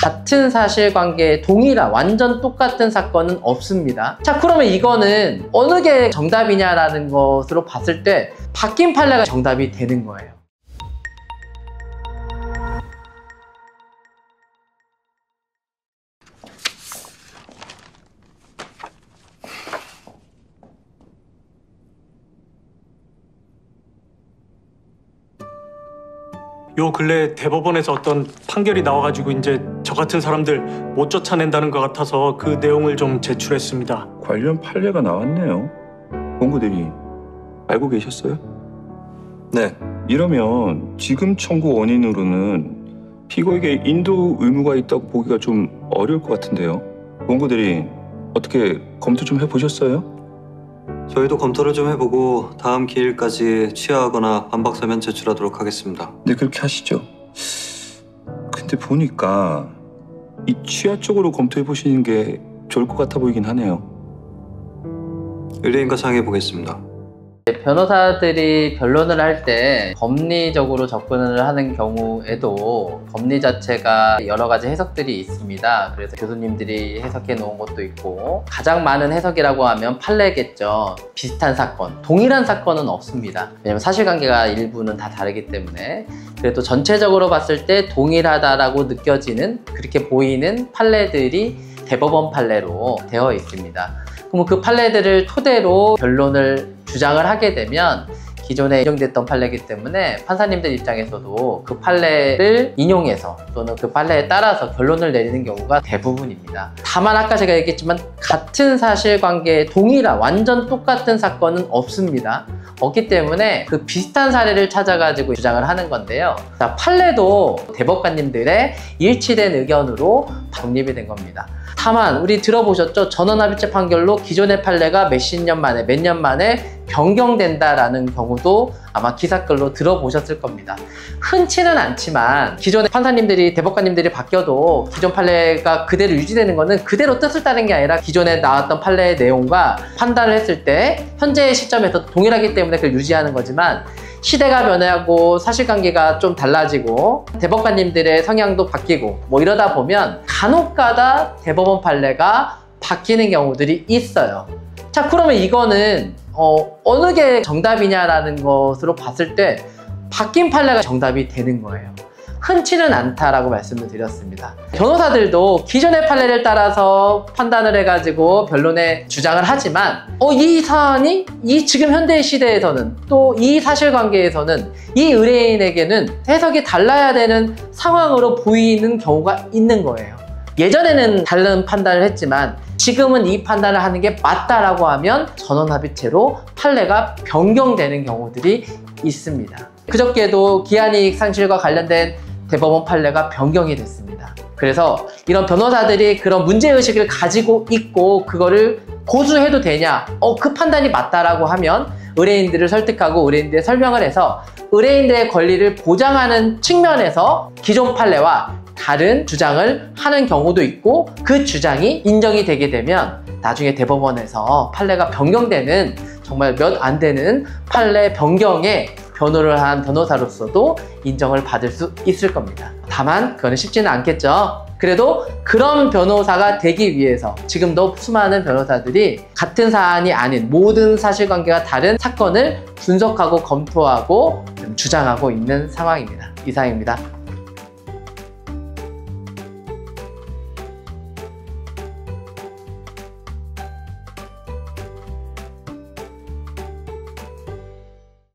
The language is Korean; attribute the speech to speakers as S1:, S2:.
S1: 같은 사실관계에 동일한 완전 똑같은 사건은 없습니다. 자, 그러면 이거는 어느 게 정답이냐라는 것으로 봤을 때 바뀐 판례가 정답이 되는 거예요.
S2: 요 근래 대법원에서 어떤 판결이 나와가지고 이제 저 같은 사람들 못 쫓아낸다는 것 같아서 그 내용을 좀 제출했습니다.
S3: 관련 판례가 나왔네요. 본부 대리, 알고 계셨어요?
S4: 네.
S3: 이러면 지금 청구 원인으로는 피고에게 인도 의무가 있다고 보기가 좀 어려울 것 같은데요. 본부 대리, 어떻게 검토 좀 해보셨어요?
S4: 저희도 검토를 좀 해보고 다음 기일까지 취하하거나 반박 서면 제출하도록 하겠습니다.
S3: 네, 그렇게 하시죠. 근데 보니까 이 취하 쪽으로 검토해 보시는 게 좋을 것 같아 보이긴 하네요.
S4: 의뢰인과 상의해 보겠습니다.
S1: 변호사들이 변론을 할 때 법리적으로 접근을 하는 경우에도 법리 자체가 여러 가지 해석들이 있습니다. 그래서 교수님들이 해석해 놓은 것도 있고, 가장 많은 해석이라고 하면 판례겠죠. 비슷한 사건, 동일한 사건은 없습니다. 왜냐면 사실관계가 일부는 다 다르기 때문에. 그래도 전체적으로 봤을 때 동일하다라고 느껴지는, 그렇게 보이는 판례들이 대법원 판례로 되어 있습니다. 그럼 그 판례들을 토대로 변론을 주장을 하게 되면 기존에 인정됐던 판례이기 때문에 판사님들 입장에서도 그 판례를 인용해서 또는 그 판례에 따라서 결론을 내리는 경우가 대부분입니다. 다만 아까 제가 얘기했지만 같은 사실관계에 동일한 완전 똑같은 사건은 없습니다. 없기 때문에 그 비슷한 사례를 찾아가지고 주장을 하는 건데요. 자, 판례도 대법관님들의 일치된 의견으로 정립이 된 겁니다. 다만 우리 들어보셨죠? 전원합의체 판결로 기존의 판례가 몇십 년 만에, 몇 년 만에 변경된다라는 경우도 아마 기사글로 들어보셨을 겁니다. 흔치는 않지만 기존의 판사님들이, 대법관님들이 바뀌어도 기존 판례가 그대로 유지되는 거는 그대로 뜻을 따른 게 아니라 기존에 나왔던 판례의 내용과 판단을 했을 때 현재의 시점에서 동일하기 때문에 그걸 유지하는 거지만, 시대가 변하고 사실관계가 좀 달라지고 대법관님들의 성향도 바뀌고 뭐 이러다 보면 간혹가다 대법원 판례가 바뀌는 경우들이 있어요. 자, 그러면 이거는 어느 게 정답이냐라는 것으로 봤을 때 바뀐 판례가 정답이 되는 거예요. 흔치는 않다라고 말씀을 드렸습니다. 변호사들도 기존의 판례를 따라서 판단을 해가지고 변론에 주장을 하지만 이 사안이 이 지금 현대 시대에서는 또 이 사실관계에서는 이 의뢰인에게는 해석이 달라야 되는 상황으로 보이는 경우가 있는 거예요. 예전에는 다른 판단을 했지만 지금은 이 판단을 하는 게 맞다라고 하면 전원합의체로 판례가 변경되는 경우들이 있습니다. 그저께도 기한이익 상실과 관련된 대법원 판례가 변경이 됐습니다. 그래서 이런 변호사들이 그런 문제의식을 가지고 있고 그거를 고수해도 되냐, 그 판단이 맞다라고 하면 의뢰인들을 설득하고 의뢰인들의 설명을 해서 의뢰인들의 권리를 보장하는 측면에서 기존 판례와 다른 주장을 하는 경우도 있고, 그 주장이 인정이 되게 되면 나중에 대법원에서 판례가 변경되는, 정말 몇 안 되는 판례 변경에 변호를 한 변호사로서도 인정을 받을 수 있을 겁니다. 다만 그거는 쉽지는 않겠죠. 그래도 그런 변호사가 되기 위해서 지금도 수많은 변호사들이 같은 사안이 아닌 모든 사실관계가 다른 사건을 분석하고 검토하고 주장하고 있는 상황입니다. 이상입니다.